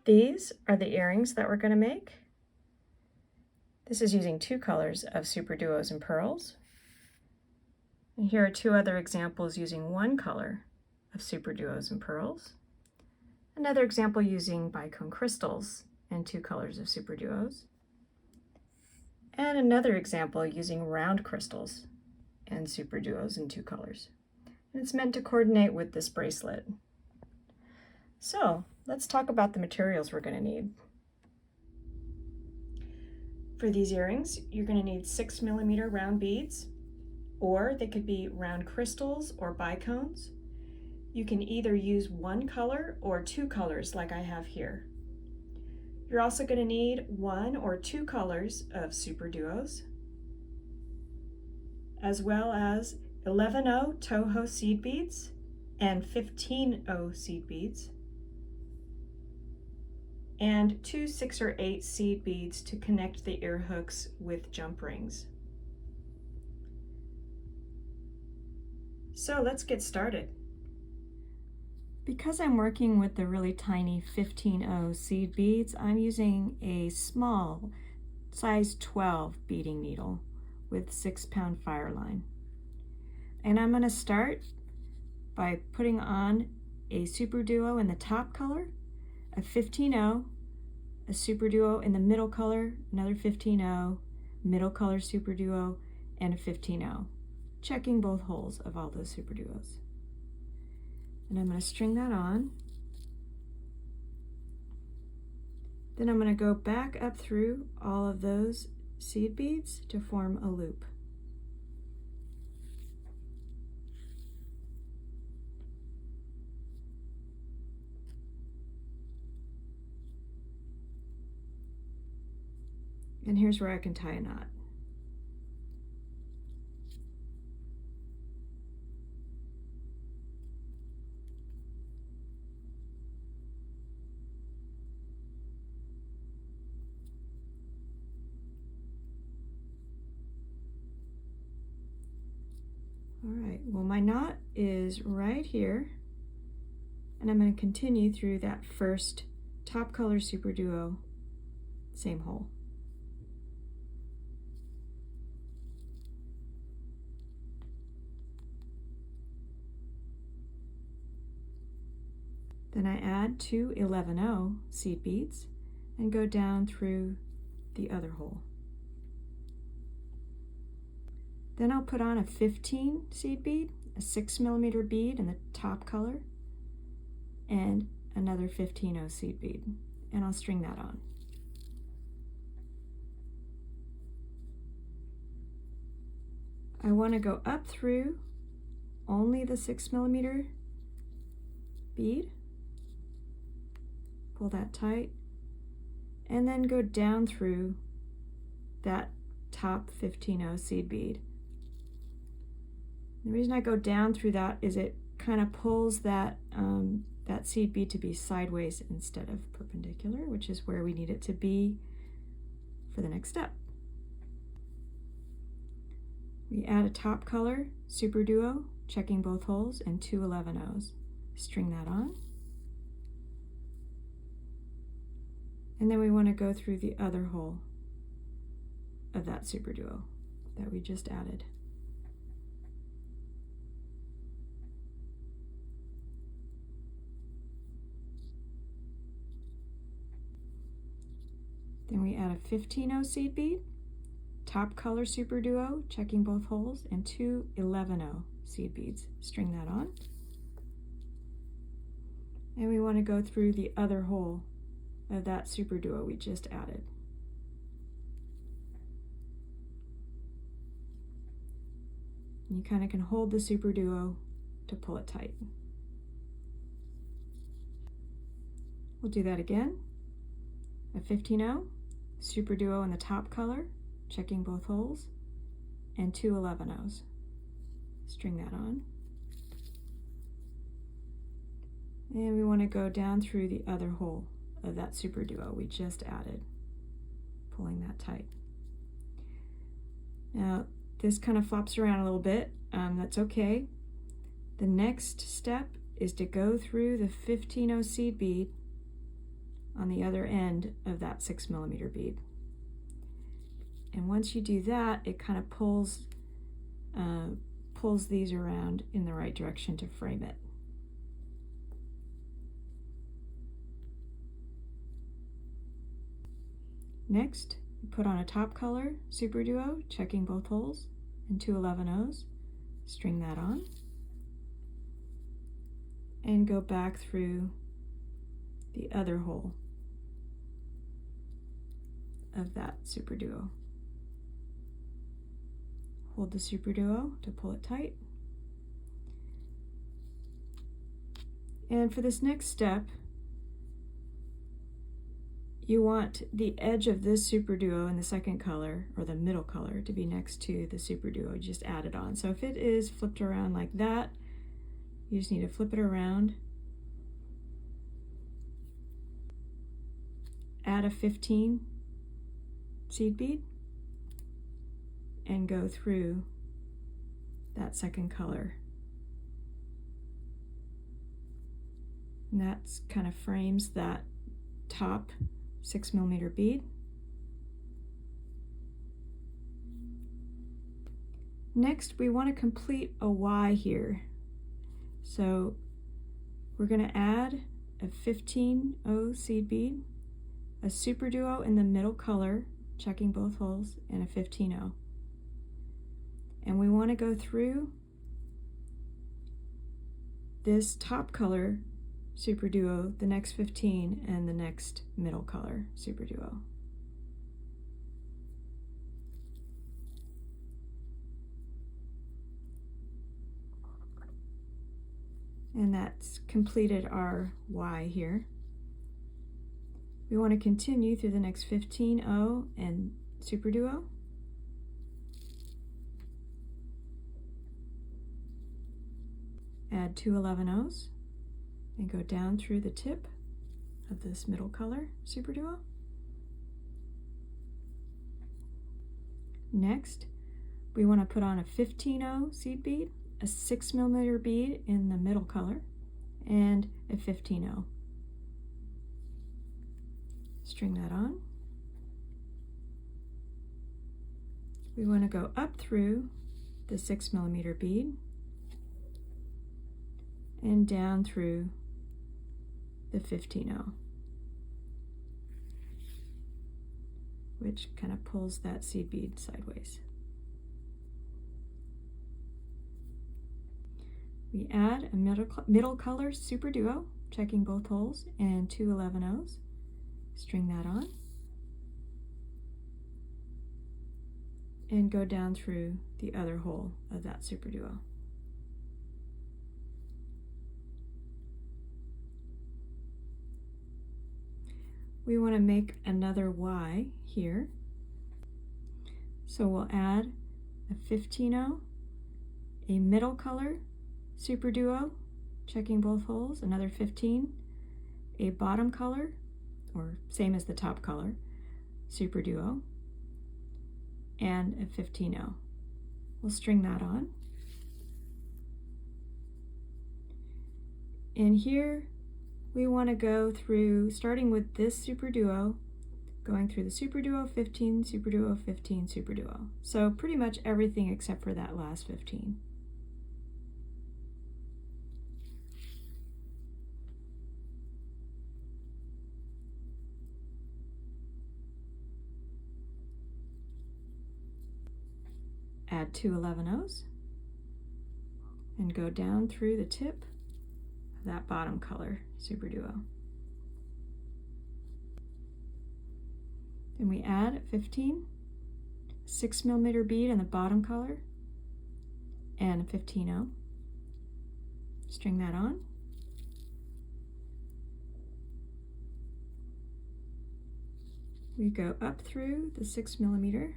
These are the earrings that we're going to make. This is using 2 colors of super duos and pearls. And here are 2 other examples using 1 color of super duos and pearls. Another example using bicone crystals and 2 colors of super duos. And another example using round crystals and super duos in 2 colors. And it's meant to coordinate with this bracelet. So let's talk about the materials we're going to need. For these earrings, you're going to need 6mm round beads, or they could be round crystals or bicones. You can either use 1 color or 2 colors like I have here. You're also going to need 1 or 2 colors of super duos, as well as 11-0 Toho seed beads and 15-0 seed beads, and 2 6 or 8 seed beads to connect the ear hooks with jump rings. So let's get started. Because I'm working with the really tiny 15-0 seed beads, I'm using a small size 12 beading needle with 6-pound fire line. And I'm going to start by putting on a super duo in the top color, a 15-0, a super duo in the middle color, another 15-0, middle color super duo, and a 15-0, checking both holes of all those super duos. And I'm going to string that on. Then I'm going to go back up through all of those seed beads to form a loop. And here's where I can tie a knot. All right, well, my knot is right here, and I'm going to continue through that first top color super duo, same hole. Then I add 2 11-0 seed beads and go down through the other hole. Then I'll put on a 15 seed bead, a 6mm bead in the top color, and another 15-0 seed bead, and I'll string that on. I want to go up through only the 6mm bead, pull that tight, and then go down through that top 15-0 seed bead. The reason I go down through that is it kind of pulls that, that seed bead to be sideways instead of perpendicular, which is where we need it to be for the next step. We add a top color super duo, checking both holes, and 2 11-0s. String that on. And then we want to go through the other hole of that super duo that we just added. Then we add a 15-0 seed bead, top color super duo, checking both holes, and 2 11-0 seed beads. String that on. And we want to go through the other hole of that super duo we just added. And you kind of can hold the super duo to pull it tight. We'll do that again. A 15-0 super duo in the top color, checking both holes, and 2 11-0s. String that on. And we want to go down through the other hole of that super duo we just added, pulling that tight. Now this kind of flops around a little bit, that's okay. The next step is to go through the 15-0 seed bead on the other end of that 6mm bead. And once you do that, it kind of pulls these around in the right direction to frame it. Next, put on a top color super duo, checking both holes, and 2 11/0s. String that on, and go back through the other hole of that super duo. Hold the super duo to pull it tight. And for this next step, you want the edge of this super duo in the second color, or the middle color, to be next to the super duo. You just add it on. So if it is flipped around like that, you just need to flip it around, add a 15 seed bead, and go through that second color. And that kind of frames that top 6mm bead. Next, we want to complete a Y here. So we're going to add a 15/0 seed bead, a super duo in the middle color, checking both holes, and a 15/0. And we want to go through this top color super duo, the next 15, and the next middle color super duo. And that's completed our Y here. We want to continue through the next 15/0 and super duo. Add 2 11/0s and go down through the tip of this middle color super duo. Next, we want to put on a 15/0 seed bead, a 6mm bead in the middle color, and a 15/0. String that on. We want to go up through the 6mm bead and down through the 15/0, which kind of pulls that seed bead sideways. We add a middle color super duo, checking both holes, and 2 11/0s. String that on and go down through the other hole of that super duo. We want to make another Y here, so we'll add a 15/0, a middle color super duo, checking both holes, another 15, a bottom color, or same as the top color, super duo, and a 15/0. We'll string that on. And here we want to go through, starting with this super duo, going through the super duo, 15, super duo, 15, super duo. So pretty much everything except for that last 15. Add 2 11/0s and go down through the tip of that bottom color super duo. Then we add 15, 6mm bead in the bottom color, and a 15/0. String that on. We go up through the 6mm,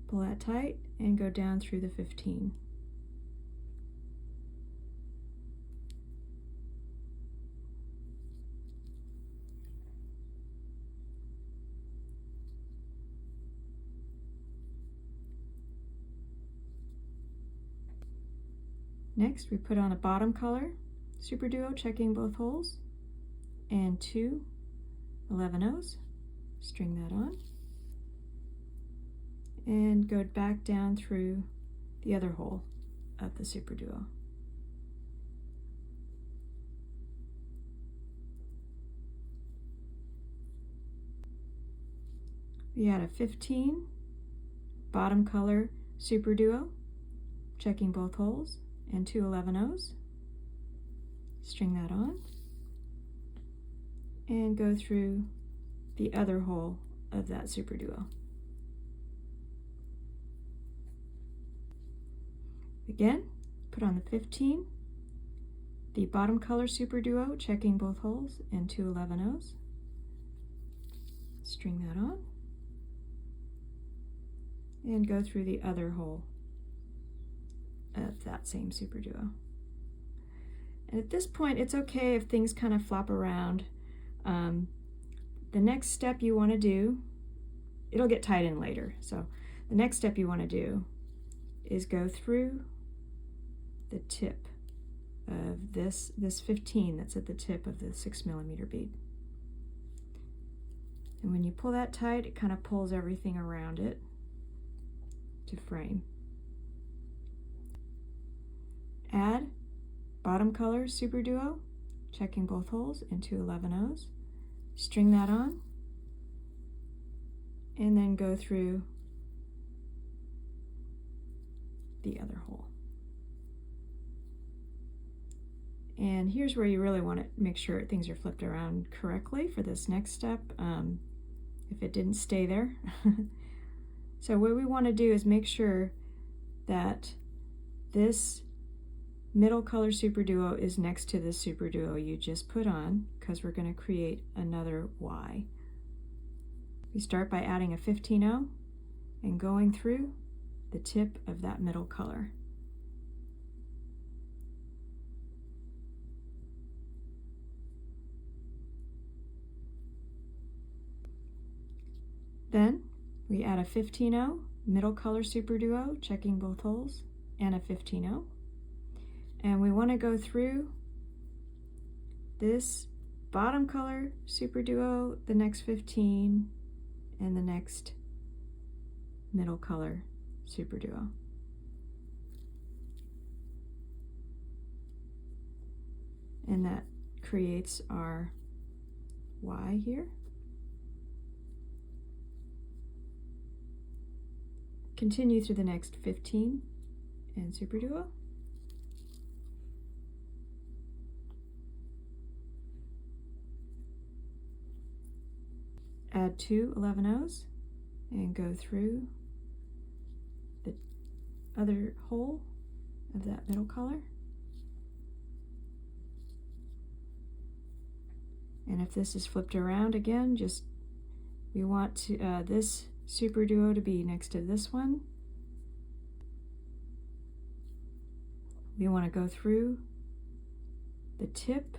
pull that tight, and go down through the 15. Next, we put on a bottom color super duo, checking both holes, and 2 11-Os. String that on, and go back down through the other hole of the super duo. We add a 15 bottom color super duo, checking both holes, and 2 11-Os. String that on, and go through the other hole of that super duo. Again, put on the 15, the bottom color super duo, checking both holes, and 2 11-Os. String that on, and go through the other hole of that same super duo. And at this point, it's okay if things kind of flop around. The next step you want to do, it'll get tied in later, so the next step you want to do is go through the tip of this 15 that's at the tip of the 6mm bead. And when you pull that tight, it kind of pulls everything around it to frame. Add bottom color super duo, checking both holes, and 2 11-Os. String that on, and then go through the other hole. And here's where you really want to make sure things are flipped around correctly for this next step, if it didn't stay there. So what we want to do is make sure that this middle color super duo is next to the super duo you just put on, because we're going to create another Y. We start by adding a 15-O and going through the tip of that middle color. Then we add a 15-O, middle color super duo, checking both holes, and a 15-O. And we want to go through this bottom color super duo, the next 15, and the next middle color super duo. And that creates our Y here. Continue through the next 15 and super duo. Add 2 11-Os and go through the other hole of that middle color. And if this is flipped around again, we want to this super duo to be next to this one. We want to go through the tip,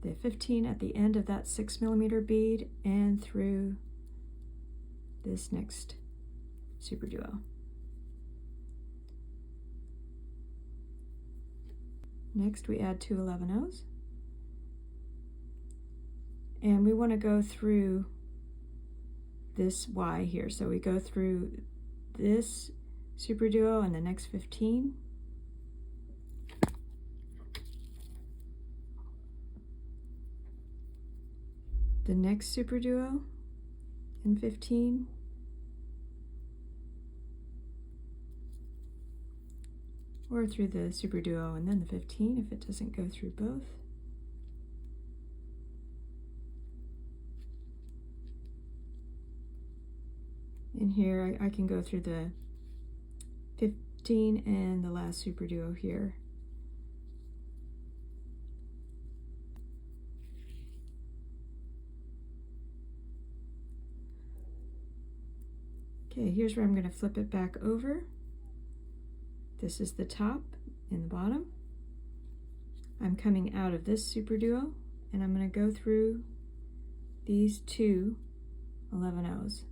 the 15 at the end of that 6mm bead, and through this next super duo. Next we add 2 11-Os, and we want to go through this Y here. So we go through this super duo and the next 15. The next super duo and 15. Or through the super duo and then the 15 if it doesn't go through both. And here I can go through the 15 and the last super duo here. Okay, here's where I'm going to flip it back over. This is the top and the bottom. I'm coming out of this super duo and I'm going to go through these 2 11-Os.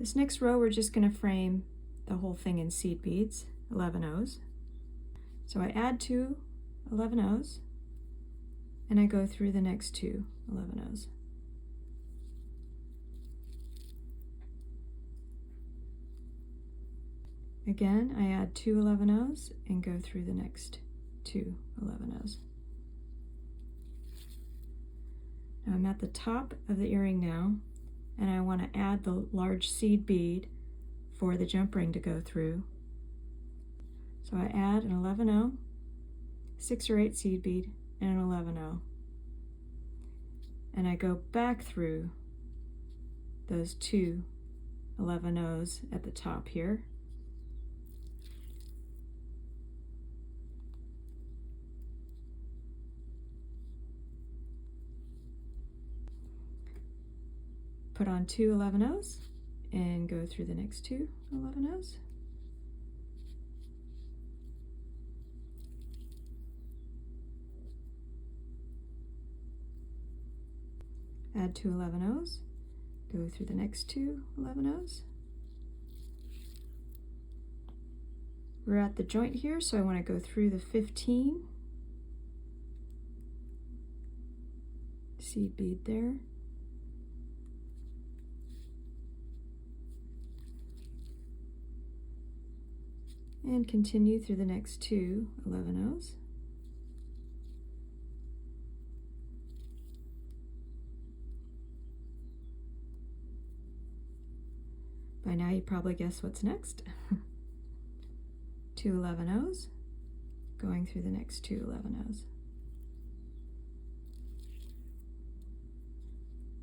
This next row we're just going to frame the whole thing in seed beads, 11 O's. So I add 2 11 O's and I go through the next 2 11 O's. Again, I add 2 11 O's and go through the next 2 11 O's. Now I'm at the top of the earring now, and I want to add the large seed bead for the jump ring to go through. So I add an 11 O, 6 or 8 seed bead, and an 11 O. And I go back through those 2 11 O's at the top here. Put on 2 11 O's and go through the next 2 11 O's. Add 2 11 O's, go through the next 2 11 O's. We're at the joint here, so I want to go through the 15 seed bead there. And continue through the next 2 11 O's. By now you probably guess what's next. 2 11 O's, going through the next 2 11 O's.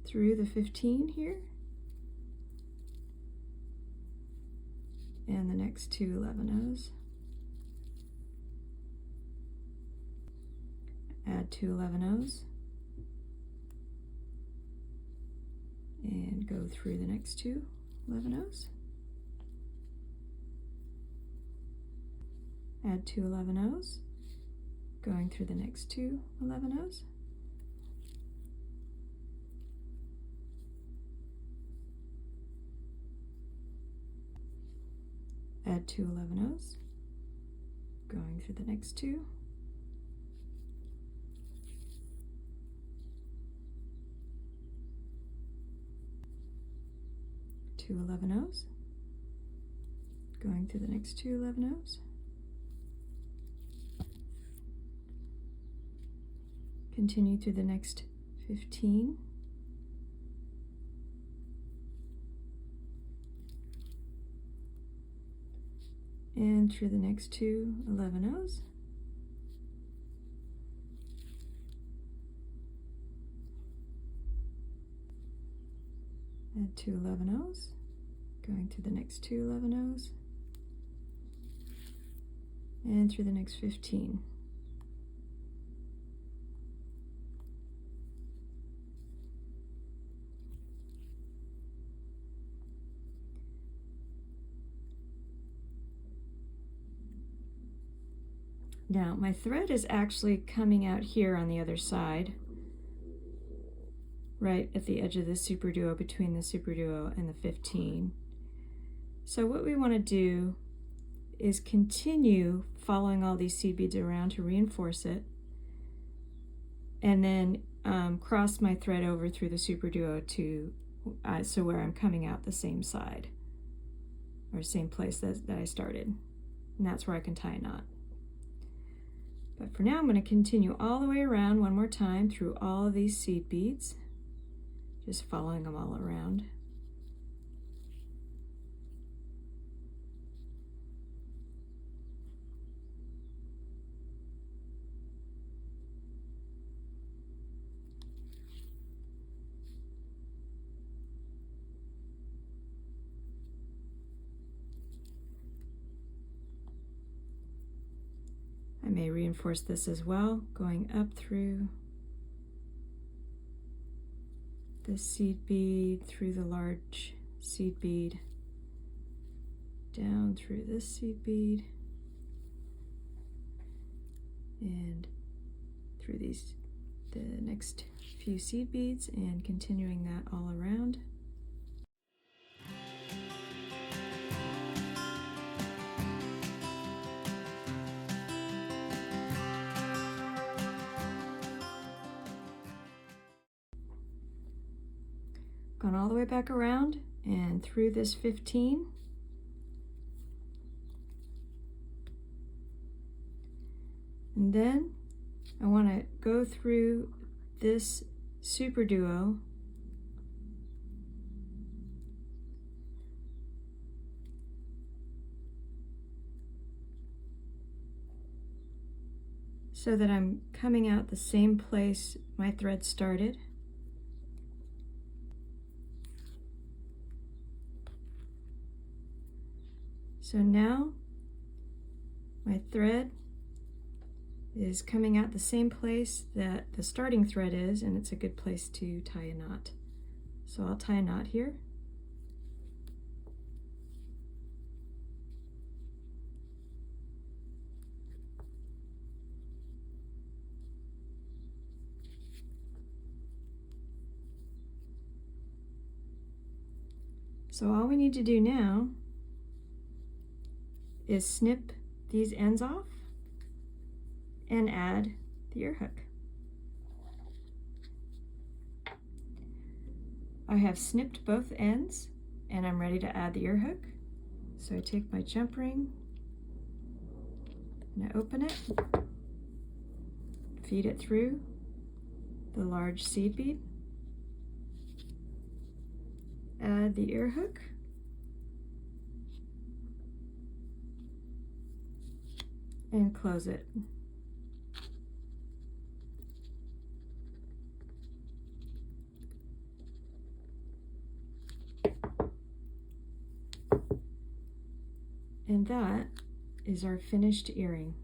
Through the 15 here, and the next 2 11 O's. Add 2 11 O's, and go through the next 2 11 O's. Add 2 11 O's, going through the next 2 11 O's. Add 2 11 O's, going through the next 2. Two 11 O's, going through the next 2 11 O's. Continue through the next 15. And through the next 2 11 O's. Add 2 11 O's, going through the next 2 11 O's, and through the next 15. Now my thread is actually coming out here on the other side, right at the edge of the superduo, between the superduo and the 15. So what we want to do is continue following all these seed beads around to reinforce it, and then cross my thread over through the superduo to so where I'm coming out the same side, or same place that I started, and that's where I can tie a knot. But for now I'm going to continue all the way around one more time through all of these seed beads, just following them all around. I may reinforce this as well, going up through the seed bead, through the large seed bead, down through this seed bead, and through the next few seed beads, and continuing that all around. gone all the way back around and through this 15. And then I want to go through this super duo so that I'm coming out the same place my thread started. So now my thread is coming out the same place that the starting thread is, and it's a good place to tie a knot. So I'll tie a knot here. So all we need to do now is snip these ends off and add the ear hook. I have snipped both ends and I'm ready to add the ear hook. So I take my jump ring and I open it, feed it through the large seed bead, add the ear hook, and close it. And that is our finished earring.